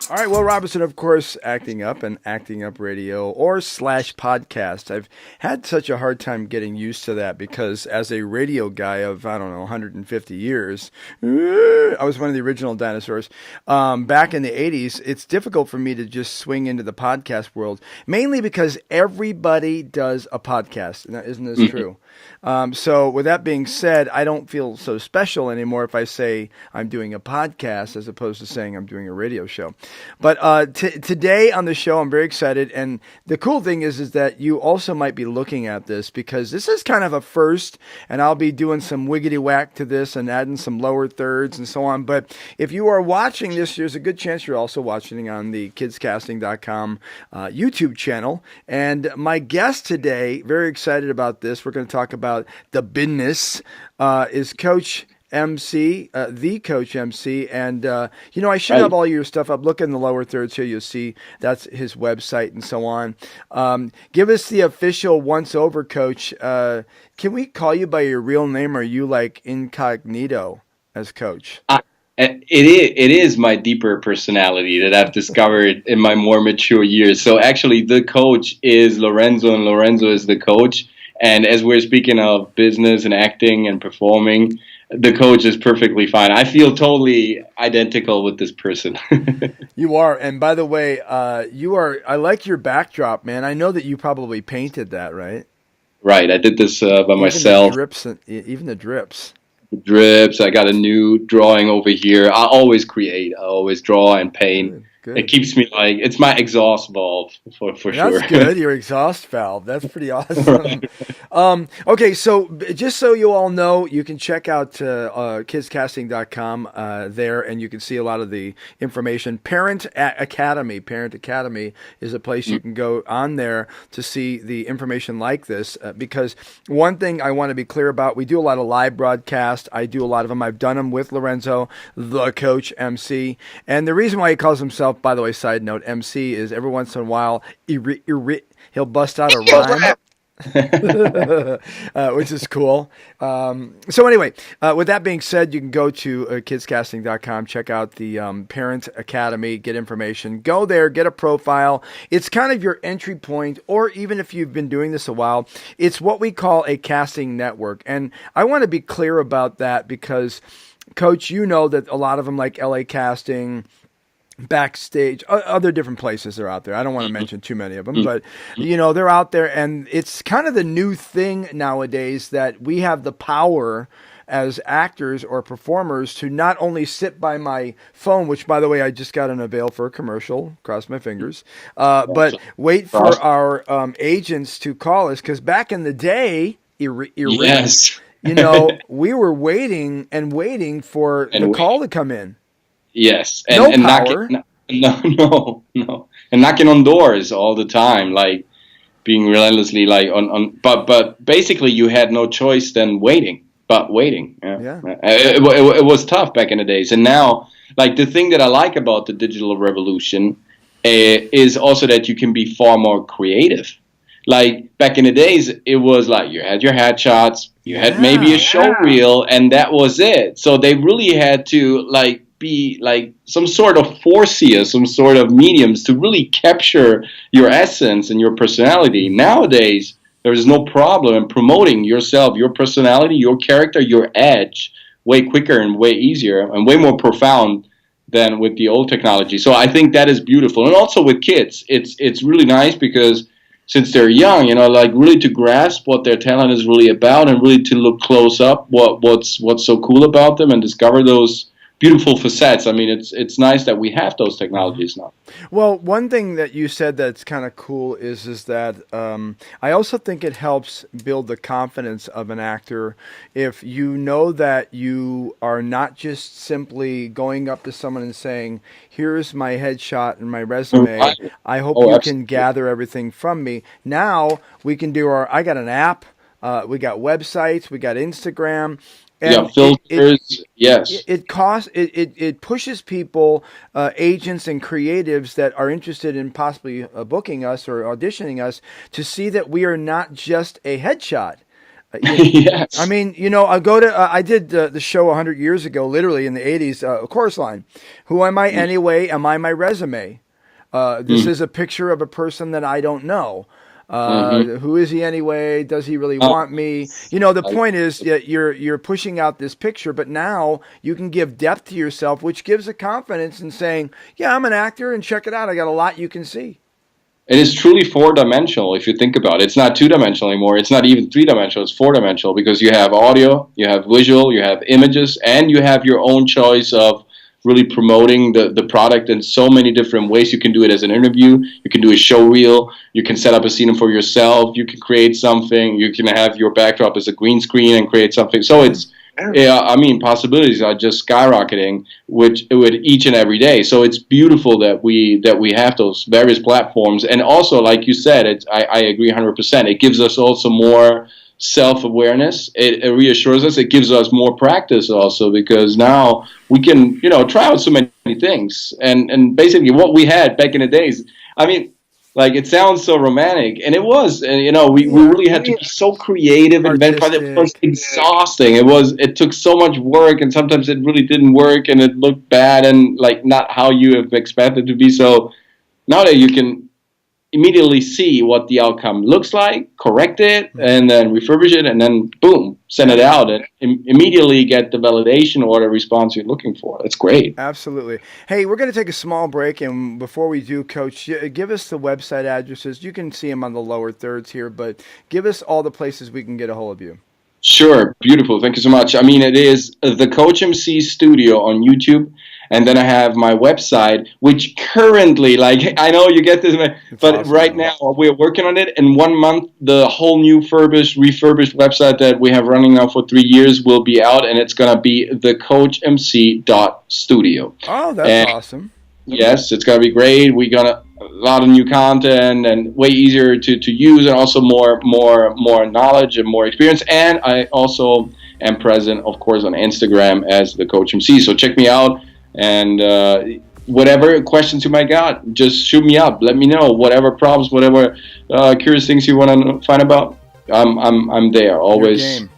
All right, Will Robinson, of course, Acting Up and Acting Up Radio or / podcast. I've had such a hard time getting used to that because as a radio guy of, I don't know, 150 years, I was one of the original dinosaurs. Back in the 80s, it's difficult for me to just swing into the podcast world, mainly because everybody does a podcast. Now, isn't this true? So with that being said, I don't feel so special anymore if I say I'm doing a podcast as opposed to saying I'm doing a radio show. But today on the show, I'm very excited. And the cool thing is that you also might be looking at this because this is kind of a first, and I'll be doing some wiggity whack to this and adding some lower thirds and so on. But if you are watching this, there's a good chance you're also watching on the KidsCasting.com YouTube channel. And my guest today, very excited about this. We're going to talk about the business, is Coach MC, the Coach MC, and I should have all your stuff up. Look in the lower thirds here; you'll see that's his website and so on. Give us the official once over, Coach. Can we call you by your real name, or are you like incognito as Coach? It is my deeper personality that I've discovered in my more mature years. So actually, the Coach is Lorenzo, and Lorenzo is the Coach. And as we're speaking of business and acting and performing, the Coach is perfectly fine. I feel totally identical with this person. You are. And by the way, you are. I like your backdrop, man. I know that you probably painted that, right? Right. I did this by myself. Even the drips. Drips. I got a new drawing over here. I always create. I always draw and paint. Good. It keeps me it's my exhaust valve for sure. That's good. Your exhaust valve. That's pretty awesome. Okay, so just so you all know, you can check out KidsCasting.com there, and you can see a lot of the information. Parent Academy is a place you can go on there to see the information like this. Because one thing I want to be clear about, we do a lot of live broadcasts. I do a lot of them. I've done them with Lorenzo, the Coach MC, and the reason why he calls himself, by the way, side note, MC, is every once in a while he'll bust out a rhyme, which is cool. So anyway, with that being said, you can go to KidsCasting.com, check out the Parent Academy, get information. Go there, get a profile. It's kind of your entry point, or even if you've been doing this a while, it's what we call a casting network. And I want to be clear about that because, Coach, you know that a lot of them, like LA Casting, Backstage, other different places are out there. I don't want to mention too many of them, but they're out there, and it's kind of the new thing nowadays that we have the power as actors or performers to not only sit by my phone, which, by the way, I just got an avail for a commercial, cross my fingers, but wait for our agents to call us, because back in the day, yes. we were waiting for the call to come in. Yes, and power. No, and knocking on doors all the time, like being relentlessly but basically you had no choice than waiting. Yeah. It was tough back in the days, and now, like, the thing that I like about the digital revolution is also that you can be far more creative. Like back in the days, it was like you had your headshots, you had maybe a show reel, and that was it. So they really had to be like some sort of foreseer, some sort of mediums to really capture your essence and your personality. Nowadays, there is no problem in promoting yourself, your personality, your character, your edge way quicker and way easier and way more profound than with the old technology. So I think that is beautiful. And also with kids, it's really nice because since they're young, really to grasp what their talent is really about and really to look close up what's so cool about them and discover those beautiful facets. I mean, it's nice that we have those technologies now. Well, one thing that you said that's kind of cool is that I also think it helps build the confidence of an actor if you know that you are not just simply going up to someone and saying, here's my headshot and my resume. I hope you can gather everything from me. Now we can do I got an app, we got websites, we got Instagram. And filters. Yes, it pushes people, agents and creatives that are interested in possibly booking us or auditioning us to see that we are not just a headshot. Yes. I mean, I go to, I did the show 100 years ago, literally in the 80s, Chorus Line. Who am I anyway? Am I my resume? This is a picture of a person that I don't know. Who is he anyway? Does he really want me? The point is that you're pushing out this picture, but now you can give depth to yourself, which gives a confidence in saying, yeah, I'm an actor, and check it out. I got a lot you can see. It is truly four-dimensional if you think about it. It's not two-dimensional anymore. It's not even three-dimensional. It's four-dimensional because you have audio, you have visual, you have images, and you have your own choice of really promoting the product in so many different ways. You can do it as an interview. You can do a show reel. You can set up a scene for yourself. You can create something. You can have your backdrop as a green screen and create something. So it's possibilities are just skyrocketing with each and every day. So it's beautiful that we have those various platforms. And also, like you said, I agree 100%. It gives us also more self-awareness. It reassures us. It gives us more practice also, because now we can, try out so many things. And basically what we had back in the days, like, it sounds so romantic, and it was, and we really had to be so creative and then, but it was exhausting. It took so much work, and sometimes it really didn't work, and it looked bad, and like not how you have expected to be. So now that you can immediately see what the outcome looks like, correct it, and then refurbish it, and then boom, send it out, and immediately get the validation or the response you're looking for. That's great. Absolutely. Hey, we're going to take a small break, and before we do, Coach, give us the website addresses. You can see them on the lower thirds here, but give us all the places we can get a hold of you. Sure. Beautiful. Thank you so much. It is the CoachMc Studio on YouTube. And then I have my website, which currently, I know you get this, but awesome. Right now we're working on it. In 1 month, the whole new refurbished website that we have running now for 3 years will be out, and it's going to be the CoachMc.studio. Oh, that's awesome. Yes, it's going to be great. We got a lot of new content and way easier to use, and also more knowledge and more experience. And I also am present, of course, on Instagram as the CoachMc. So check me out. And whatever questions you might got, just shoot me up. Let me know whatever problems, whatever curious things you want to find about. I'm there always.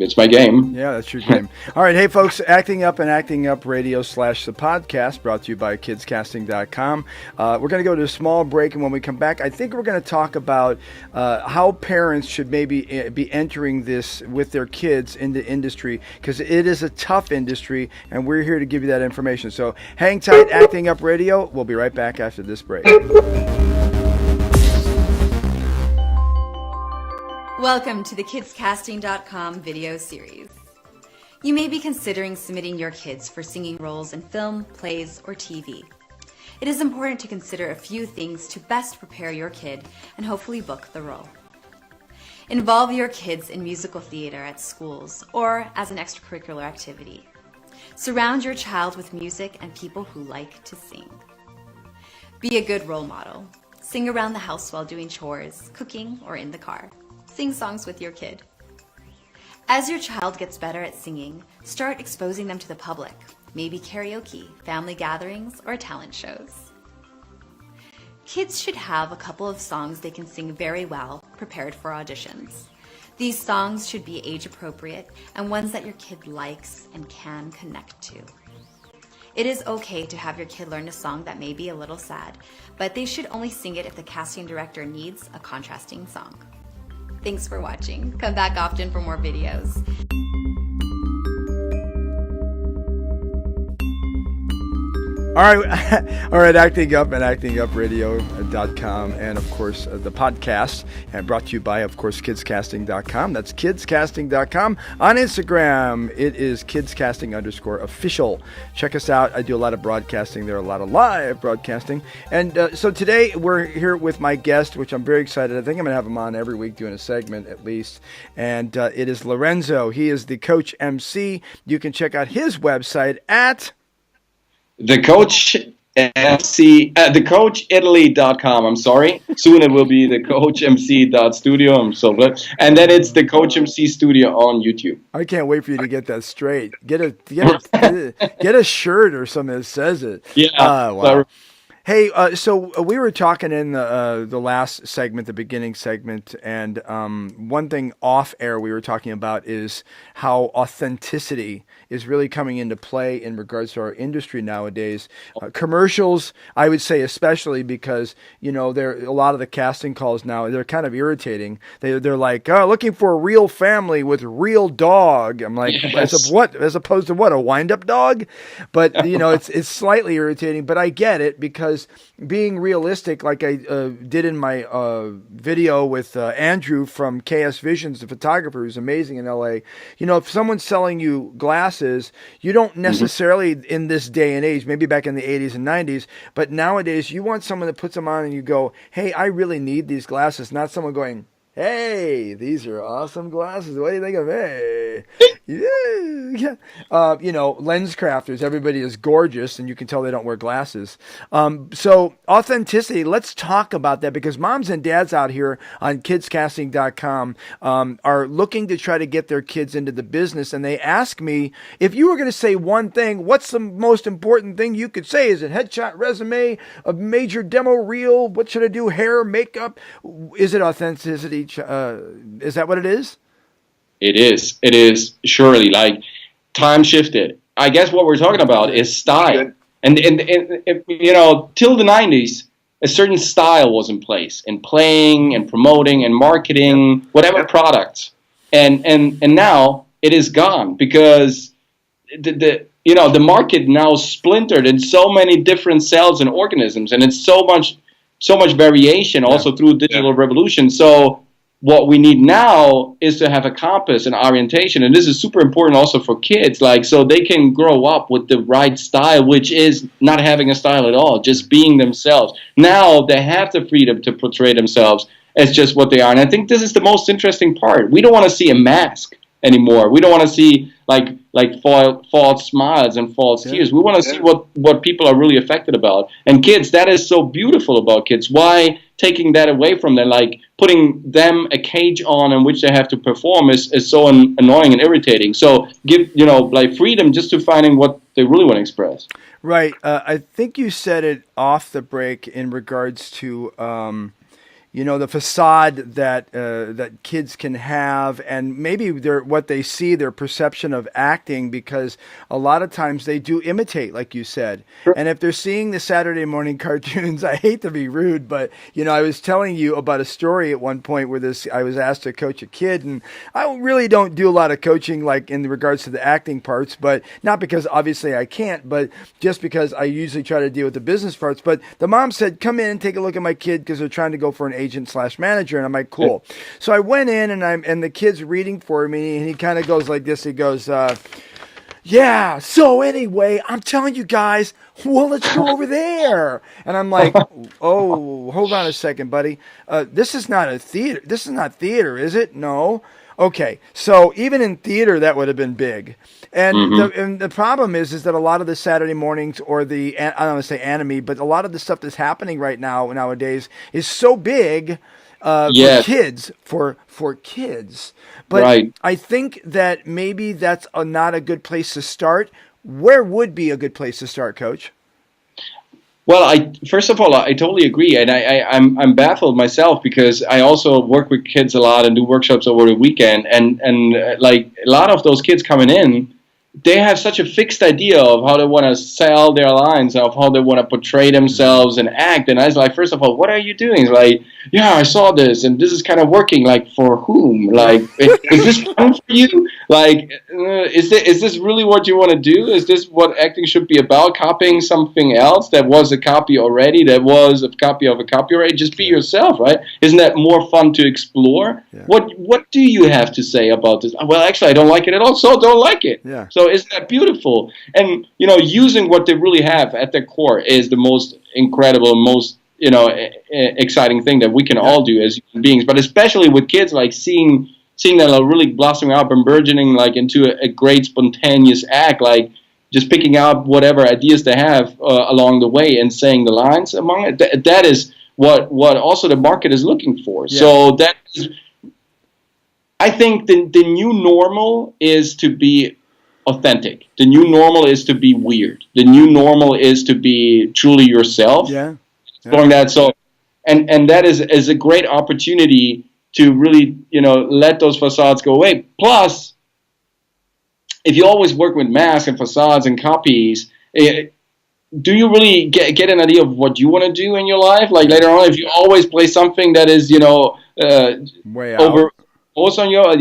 It's my game. Yeah, that's your game. All right, hey folks, Acting Up and Acting Up Radio / the podcast, brought to you by KidsCasting.com. We're going to go to a small break, and when we come back, I think we're going to talk about how parents should maybe be entering this with their kids in the industry, because it is a tough industry, and we're here to give you that information. So hang tight, Acting Up Radio. We'll be right back after this break. Welcome to the KidsCasting.com video series. You may be considering submitting your kids for singing roles in film, plays, or TV. It is important to consider a few things to best prepare your kid and hopefully book the role. Involve your kids in musical theater at schools or as an extracurricular activity. Surround your child with music and people who like to sing. Be a good role model. Sing around the house while doing chores, cooking, or in the car. Sing songs with your kid. As your child gets better at singing, start exposing them to the public, maybe karaoke, family gatherings, or talent shows. Kids should have a couple of songs they can sing very well, prepared for auditions. These songs should be age appropriate and ones that your kid likes and can connect to. It is okay to have your kid learn a song that may be a little sad, but they should only sing it if the casting director needs a contrasting song. Thanks for watching. Come back often for more videos. All right, Acting Up and actingupradio.com, and of course the podcast, and brought to you by, of course, KidsCasting.com. That's KidsCasting.com. On Instagram, it is KidsCasting_official. Check us out. I do a lot of broadcasting there, a lot of live broadcasting. And so today we're here with my guest, which I'm very excited. I think I'm going to have him on every week doing a segment at least. And it is Lorenzo. He is the CoachMc. You can check out his website at the CoachItaly.com. I'm sorry. Soon it will be the CoachMc.studio. I'm so glad. And then it's the CoachMc Studio on YouTube. I can't wait for you to get that straight. Get a shirt or something that says it. Yeah. Wow. Hey, so we were talking in the last segment, the beginning segment, and one thing off air we were talking about is how authenticity is really coming into play in regards to our industry nowadays. Commercials, I would say especially because, there a lot of the casting calls now, they're kind of irritating. They're like, looking for a real family with real dog. I'm like, Yes. as opposed to what, a wind-up dog? But, it's slightly irritating, but I get it because being realistic, like I did in my video with Andrew from KS Visions, the photographer who's amazing in LA, if someone's selling you glasses, you don't necessarily in this day and age, maybe back in the 80s and 90s, but nowadays you want someone that puts them on and you go, hey, I really need these glasses, not someone going, hey, these are awesome glasses. What do you think of me? Yeah. Lens crafters, everybody is gorgeous, and you can tell they don't wear glasses. So authenticity, let's talk about that because moms and dads out here on KidsCasting.com are looking to try to get their kids into the business, and they ask me, if you were going to say one thing, what's the most important thing you could say? Is it headshot, resume, a major demo reel? What should I do? Hair, makeup? Is it authenticity? Is that what it is? It is surely, like, time shifted. I guess what we're talking about is style. And till the 90s, a certain style was in place in playing and promoting and marketing, whatever products. And now it is gone because the market now splintered in so many different cells and organisms, and it's so much variation also through digital revolution. So what we need now is to have a compass and orientation, and this is super important also for kids, like, so they can grow up with the right style, which is not having a style at all, just being themselves. Now they have the freedom to portray themselves as just what they are, and I think this is the most interesting part. We don't want to see a mask anymore. We don't want to see like false smiles and false tears. We want to see what people are really affected about. And kids, that is so beautiful about kids. Why taking that away from them, like putting them a cage on in which they have to perform is so annoying and irritating. So give, freedom just to finding what they really want to express. Right. I think you said it off the break in regards to the facade that kids can have, and maybe what they see, their perception of acting, because a lot of times they do imitate, like you said. Sure. And if they're seeing the Saturday morning cartoons, I hate to be rude, but I was telling you about a story at one point where I was asked to coach a kid, and I really don't do a lot of coaching, like in regards to the acting parts, but not because obviously I can't, but just because I usually try to deal with the business parts. But the mom said, "Come in and take a look at my kid," because they're trying to go for an agent/manager, and I'm like, cool. So I went in, and the kid's reading for me, and he kind of goes like this. He goes, yeah, so anyway, I'm telling you guys, well, let's go over there. And I'm like, oh, hold on a second, buddy. This is not a theater. This is not theater, is it? No. Okay, so even in theater, that would have been big. And the problem is that a lot of the Saturday mornings, or I don't want to say anime, but a lot of the stuff that's happening right now nowadays is so big for kids. But right. I think that maybe that's not a good place to start. Where would be a good place to start, Coach? Well, first of all, I totally agree, and I'm baffled myself because I also work with kids a lot and do workshops over the weekend, and like a lot of those kids coming in, they have such a fixed idea of how they want to sell their lines, of how they want to portray themselves and act. And I was like, first of all, what are you doing? It's like, yeah, I saw this, and this is kind of working. Like, for whom? Like, is this fun for you? Like, is this really what you want to do? Is this what acting should be about? Copying something else that was a copy already, that was a copy of a copy already? Just be yourself, right? Isn't that more fun to explore? Yeah. What do you have to say about this? Well, actually, I don't like it at all, so don't like it. Yeah. So isn't that beautiful? And, using what they really have at their core is the most incredible, most, exciting thing that we can all do as human beings. But especially with kids, like seeing that really blossoming up and burgeoning like into a great spontaneous act, like just picking out whatever ideas they have along the way and saying the lines among it. That is what also the market is looking for. Yeah. So that is, I think the new normal is to be authentic. The new normal is to be weird. The new normal is to be truly yourself. Yeah. Exploring that. So, and that is a great opportunity to really, let those facades go away. Plus, if you always work with masks and facades and copies, do you really get an idea of what you want to do in your life? Like later on, if you always play something that is, way out. over also on your,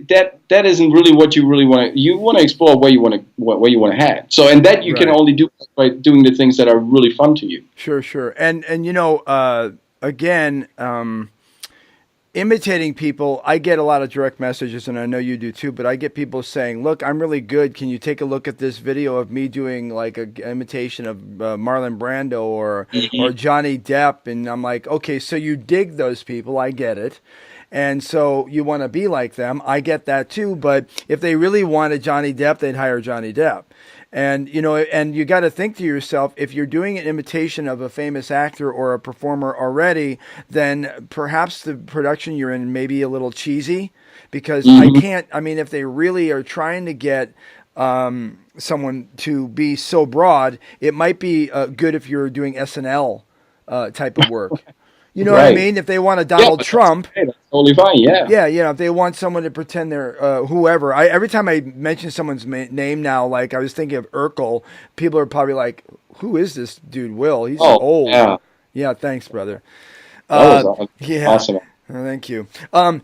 that isn't really what you really want to. You want to explore where you want to head. So, and that you can only do by doing the things that are really fun to you. Sure. And again, imitating people, I get a lot of direct messages, and I know you do too, but I get people saying, look, I'm really good. Can you take a look at this video of me doing like an imitation of Marlon Brando or Johnny Depp? And I'm like, okay, so you dig those people. I get it. And so you want to be like them. I get that too. But if they really wanted Johnny Depp, they'd hire Johnny Depp. And, and you got to think to yourself, if you're doing an imitation of a famous actor or a performer already, then perhaps the production you're in may be a little cheesy, because if they really are trying to get someone to be so broad, it might be good if you're doing SNL type of work. You know what I mean? If they want a Donald Trump, that's totally fine. Yeah. Yeah. If they want someone to pretend they're whoever, every time I mention someone's name now, like I was thinking of Urkel, people are probably like, "Who is this dude? Will he's old?" Yeah. Thanks, brother. That was awesome. Thank you. But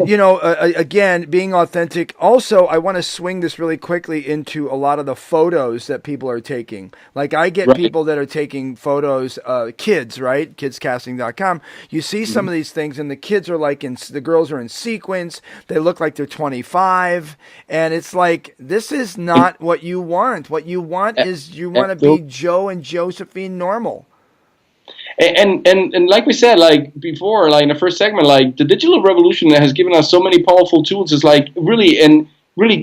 again, being authentic. Also, I want to swing this really quickly into a lot of the photos that people are taking. Like I get people that are taking photos, kids, right? KidsCasting.com. You see some of these things, and the kids are like the girls are in sequins. They look like they're 25, and it's like, this is not what you want. What you want is you want to be Joe and Josephine normal. And like we said, like before, like in the first segment, like the digital revolution that has given us so many powerful tools is like really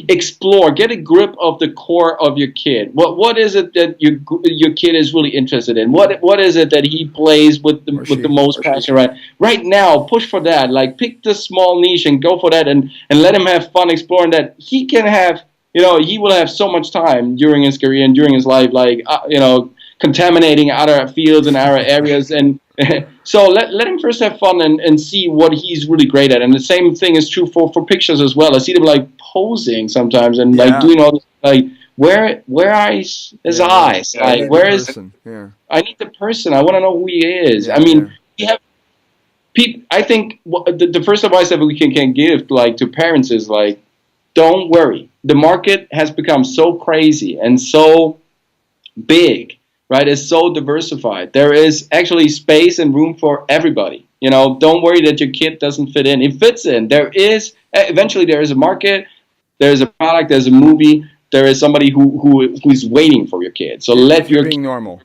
explore, get a grip of the core of your kid. What is it that your kid is really interested in? What is it that he plays with the most passion? Right now, push for that. Like pick the small niche and go for that, and let him have fun exploring that. He can have, he will have so much time during his career and during his life, like contaminating other fields and other areas, and so let him first have fun and see what he's really great at. And the same thing is true for pictures as well. I see them like posing sometimes and like doing all this, like where are his eyes? Like where is? I need the person. I want to know who he is. I mean, we have. I think the first advice that we can give like to parents is like, don't worry. The market has become so crazy and so big. Right, it's so diversified. There is actually space and room for everybody. Don't worry that your kid doesn't fit in. It fits in. Eventually there is a market, there is a product, there's a movie, there is somebody who's waiting for your kid. So let your being normal.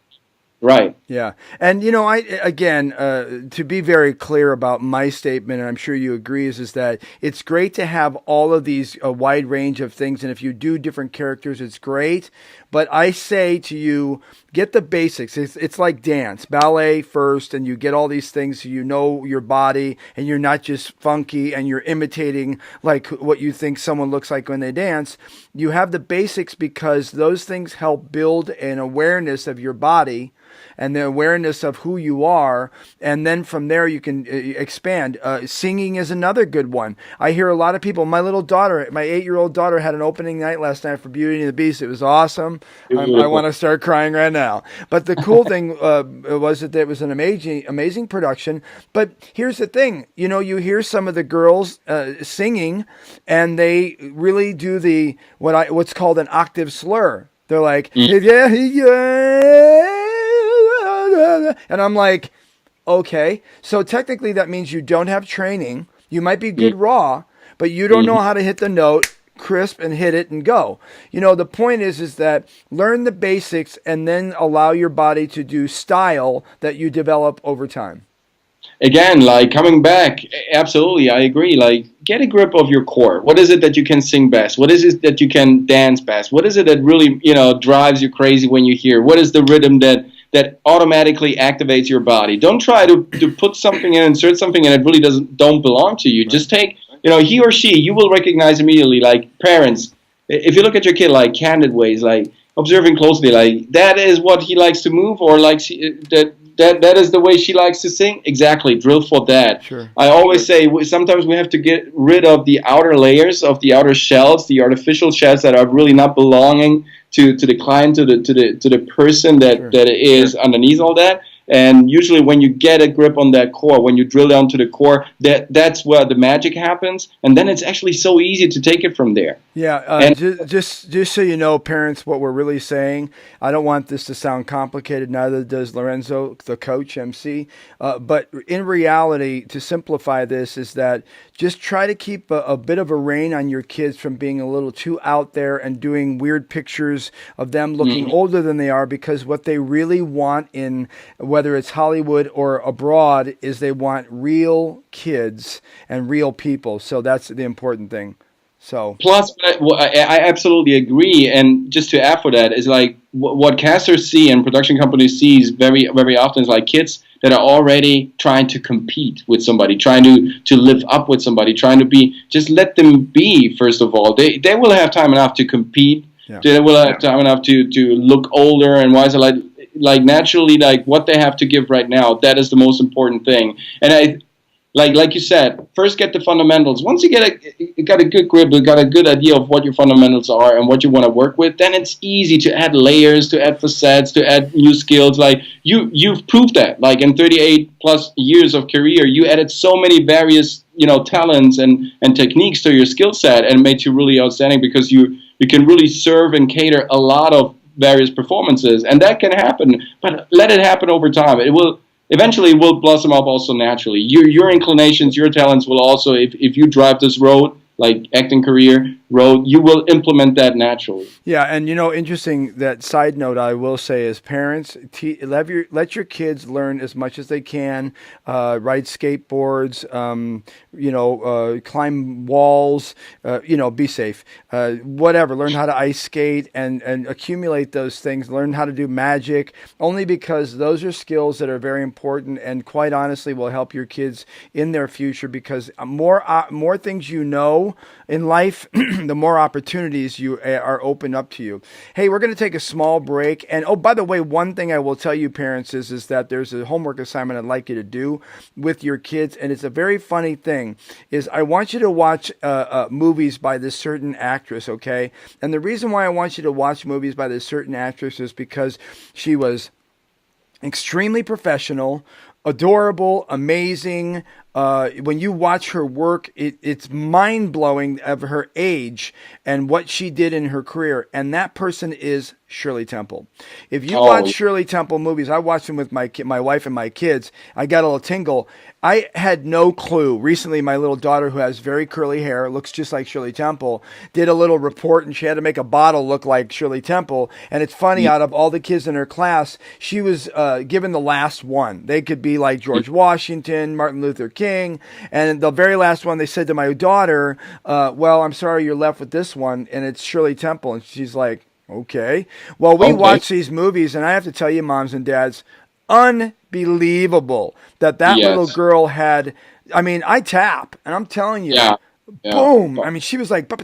Right. Yeah. And, to be very clear about my statement, and I'm sure you agree, is that it's great to have all of these, a wide range of things. And if you do different characters, it's great. But I say to you, get the basics. It's like dance, ballet first, and you get all these things so you know your body and you're not just funky and you're imitating like what you think someone looks like when they dance. You have the basics because those things help build an awareness of your body and the awareness of who you are, and then from there you can expand. Singing is another good one. I hear a lot of people. My little daughter, my 8-year-old daughter, had an opening night last night for Beauty and the Beast. It was awesome. I want to start crying right now. But the cool thing was that it was an amazing production. But here's the thing. You hear some of the girls singing, and they really do what's called an octave slur. They're like, and I'm like, okay. So technically that means you don't have training. You might be good raw, but you don't know how to hit the note crisp and hit it and go. The point is that learn the basics and then allow your body to do style that you develop over time. Again, like coming back, absolutely, I agree. Like, get a grip of your core. What is it that you can sing best? What is it that you can dance best? What is it that really, drives you crazy when you hear? What is the rhythm that automatically activates your body? Don't try to put something in, insert something in that really don't belong to you. Right. Just take, he or she, you will recognize immediately. Like parents, if you look at your kid like candid ways, like observing closely, like that is what he likes to move, or like that is the way she likes to sing. Exactly, drill for that. Sure. I always say sometimes we have to get rid of the outer layers, of the outer shells, the artificial shells that are really not belonging to the client, to the person that is underneath all that. And usually when you get a grip on that core, when you drill down to the core, that's where the magic happens. And then it's actually so easy to take it from there. Yeah, just so you know, parents, what we're really saying, I don't want this to sound complicated, neither does Lorenzo, the coach, MC. But in reality, to simplify this, is that just try to keep a bit of a rein on your kids from being a little too out there and doing weird pictures of them looking older than they are, because what they really want, in whether it's Hollywood or abroad, is they want real kids and real people. So that's the important thing. So plus, I absolutely agree. And just to add for that is like what casters see and production companies see very, very often is like kids that are already trying to compete with somebody, trying to live up with somebody, trying to be, just let them be, first of all. They will have time enough to compete. Yeah. They will have time enough to look older and wiser, like naturally, like what they have to give right now. That is the most important thing. And like you said, first get the fundamentals. Once you got a good grip, you got a good idea of what your fundamentals are and what you want to work with, then it's easy to add layers, to add facets, to add new skills. Like you've proved that. Like in 38 plus years of career, you added so many various, talents and techniques to your skill set, and made you really outstanding, because you can really serve and cater a lot of various performances, and that can happen. But let it happen over time. Eventually will blossom up also naturally. Your inclinations, your talents will also, if you drive this road, like acting career road, you will implement that naturally. Yeah, and interesting, that side note I will say is, parents, let your kids learn as much as they can, ride skateboards, climb walls, be safe, whatever, learn how to ice skate and accumulate those things, learn how to do magic, only because those are skills that are very important and quite honestly will help your kids in their future, because more things in life, the more opportunities you are open up to you. Hey, we're going to take a small break. And by the way, one thing I will tell you, parents, is that there's a homework assignment I'd like you to do with your kids. And it's a very funny thing, is I want you to watch movies by this certain actress, okay? And the reason why I want you to watch movies by this certain actress is because she was extremely professional, adorable, amazing. When you watch her work, it's mind-blowing of her age and what she did in her career. And that person is Shirley Temple. If you watch Shirley Temple movies, I watched them with my wife and my kids. I got a little tingle. I had no clue. Recently, my little daughter, who has very curly hair, looks just like Shirley Temple, did a little report, and she had to make a bottle look like Shirley Temple. And it's funny, out of all the kids in her class, she was given the last one. They could be like George Washington, Martin Luther King. And the very last one, they said to my daughter, well, I'm sorry, you're left with this one, and it's Shirley Temple. And she's like, okay. Well, we watch these movies, and I have to tell you, moms and dads, unbelievable that little girl had. I mean, I tap, and I'm telling you, boom. I mean, she was like, boom.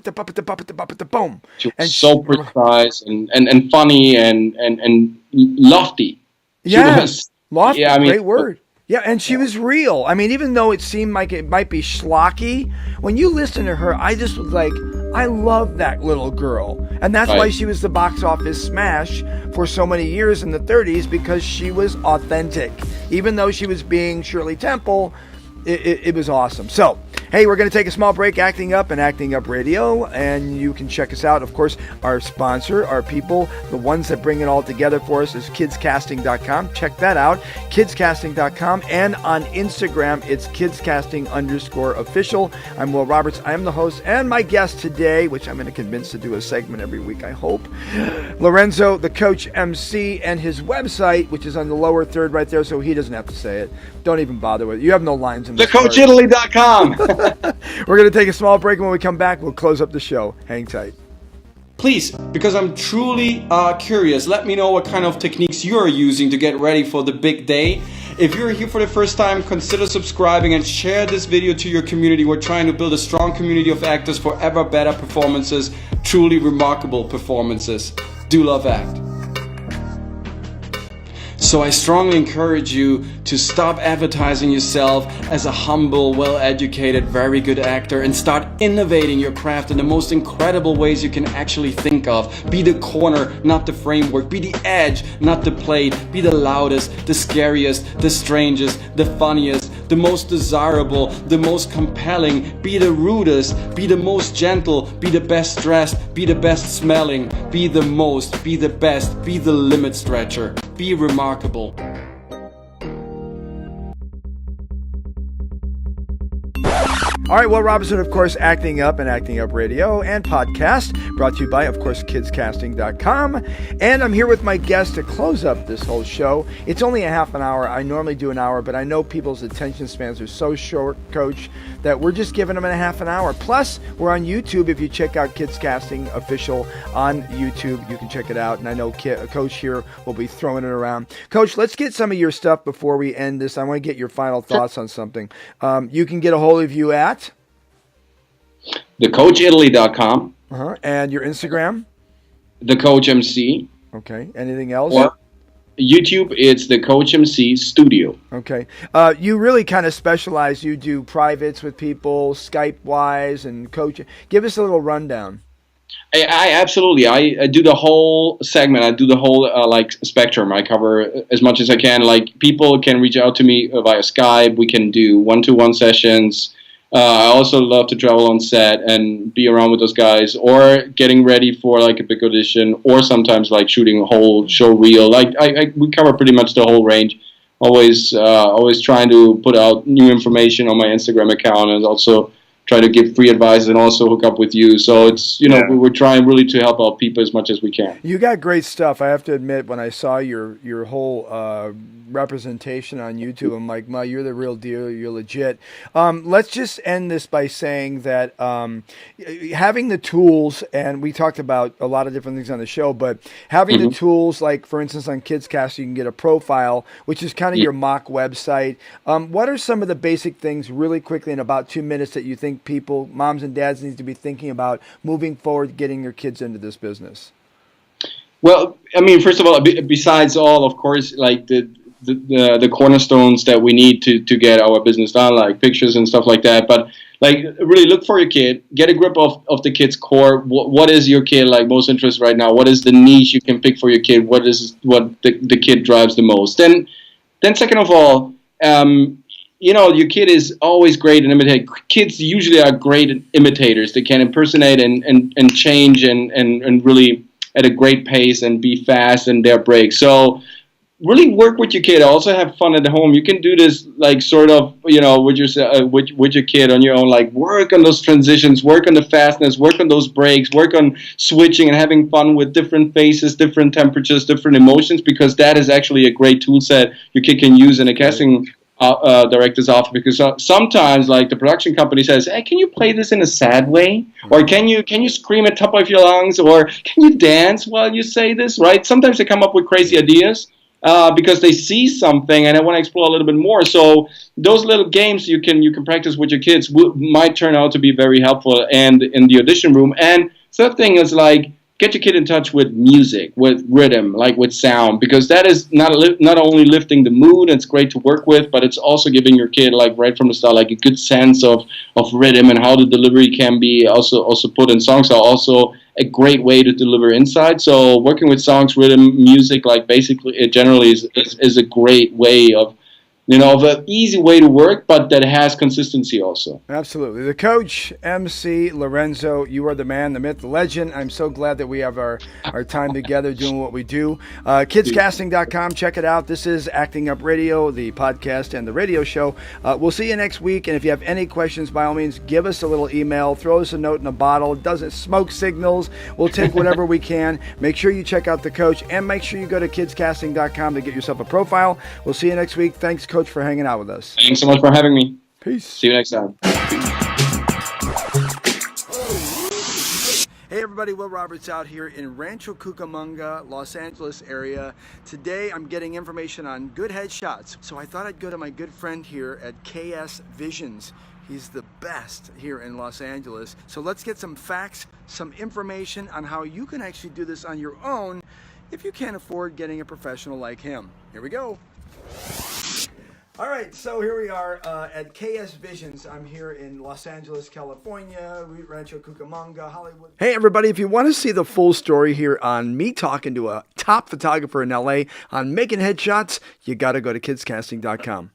She was so precise and funny and lofty. Lofty. Yeah, great word. Yeah, and she was real. I mean, even though it seemed like it might be schlocky, when you listen to her, I just was like, I love that little girl. And that's why she was the box office smash for so many years in the 30s, because she was authentic. Even though she was being Shirley Temple, it was awesome. So, hey, we're going to take a small break, Acting Up and Acting Up Radio, and you can check us out. Of course, our sponsor, our people, the ones that bring it all together for us, is KidsCasting.com. Check that out, KidsCasting.com, and on Instagram, it's KidsCasting_official. I'm Will Roberts. I am the host, and my guest today, which I'm going to convince to do a segment every week, I hope, Lorenzo, the Coach MC, and his website, which is on the lower third right there, so he doesn't have to say it. Don't even bother with it. You have no lines in this. TheCoachItaly.com. We're going to take a small break, and when we come back, we'll close up the show. Hang tight. Please, because I'm truly curious, let me know what kind of techniques you're using to get ready for the big day. If you're here for the first time, consider subscribing and share this video to your community. We're trying to build a strong community of actors for ever better performances, truly remarkable performances. Do love act. So I strongly encourage you to stop advertising yourself as a humble, well-educated, very good actor and start innovating your craft in the most incredible ways you can actually think of. Be the corner, not the framework. Be the edge, not the plate. Be the loudest, the scariest, the strangest, the funniest, the most desirable, the most compelling. Be the rudest, be the most gentle, be the best dressed, be the best smelling, be the most, be the best, be the limit stretcher. Be remarkable. All right, Will Robinson, of course, Acting Up and Acting Up Radio and podcast, brought to you by, of course, KidsCasting.com. And I'm here with my guest to close up this whole show. It's only a half an hour. I normally do an hour, but I know people's attention spans are so short, Coach, that we're just giving them a half an hour. Plus, we're on YouTube. If you check out Kids Casting Official on YouTube, you can check it out. And I know Coach here will be throwing it around. Coach, let's get some of your stuff before we end this. I want to get your final thoughts on something. You can get a hold of you at thecoachitaly.com. And your Instagram? The CoachMc. Okay. Anything else? Or YouTube, it's the CoachMc Studio. Okay. You really kind of specialize. You do privates with people, Skype-wise, and coaching. Give us a little rundown. I absolutely. I do the whole segment. I do the whole spectrum. I cover as much as I can. Like, people can reach out to me via Skype. We can do one-to-one sessions. I also love to travel on set and be around with those guys, or getting ready for like a big audition, or sometimes like shooting a whole show reel. Like we cover pretty much the whole range. Always trying to put out new information on my Instagram account, and also try to give free advice and also hook up with you. So it's, we're trying really to help out people as much as we can. You got great stuff. I have to admit, when I saw your whole representation on YouTube, I'm like, Ma, you're the real deal. You're legit. Let's just end this by saying that having the tools, and we talked about a lot of different things on the show, but having the tools, like for instance on KidsCast, you can get a profile, which is kind of your mock website. What are some of the basic things, really quickly in about 2 minutes, that you think people, moms and dads, need to be thinking about moving forward, getting your kids into this business? Well, I mean, first of all, besides all, of course, like the cornerstones that we need to get our business done, like pictures and stuff like that. But like, really look for your kid, get a grip of the kid's core. What is your kid like most interested right now? What is the niche you can pick for your kid? What the kid drives the most? Then second of all, your kid is always great in imitate. Kids usually are great imitators. They can impersonate and change and really at a great pace and be fast in their breaks. So really work with your kid. Also have fun at home. You can do this like sort of, with your kid on your own. Like, work on those transitions, work on the fastness, work on those breaks, work on switching and having fun with different faces, different temperatures, different emotions, because that is actually a great tool set your kid can use in a casting director's office. Because sometimes, like, the production company says, "Hey, can you play this in a sad way? Or can you scream at top of your lungs? Or can you dance while you say this?" Right? Sometimes they come up with crazy ideas because they see something and they want to explore a little bit more. So those little games you can practice with your kids might turn out to be very helpful and in the audition room. And third thing is, like, get your kid in touch with music, with rhythm, like with sound, because that is not only lifting the mood, it's great to work with, but it's also giving your kid, like, right from the start, like a good sense of rhythm and how the delivery can be also put in. Songs are also a great way to deliver insight. So working with songs, rhythm, music, like, basically it generally is a great way of an easy way to work, but that has consistency also. Absolutely. The Coach MC Lorenzo, you are the man, the myth, the legend. I'm so glad that we have our time together doing what we do. KidsCasting.com, check it out. This is Acting Up Radio, the podcast and the radio show. We'll see you next week, and if you have any questions, by all means, give us a little email, throw us a note in a bottle. It doesn't smoke signals. We'll take whatever we can. Make sure you check out the Coach, and make sure you go to KidsCasting.com to get yourself a profile. We'll see you next week. Thanks, Coach, for hanging out with us. Thanks so much for having me. Peace. See you next time. Hey Hey everybody, Will Roberts out here in Rancho Cucamonga, Los Angeles area. Today I'm getting information on good headshots. So I thought I'd go to my good friend here at KS Visions. He's the best here in Los Angeles. So let's get some facts, some information on how you can actually do this on your own if you can't afford getting a professional like him. Here we go. All right, so here we are at KS Visions. I'm here in Los Angeles, California, Rancho Cucamonga, Hollywood. Hey, everybody, if you want to see the full story here on me talking to a top photographer in LA on making headshots, you got to go to KidsCasting.com.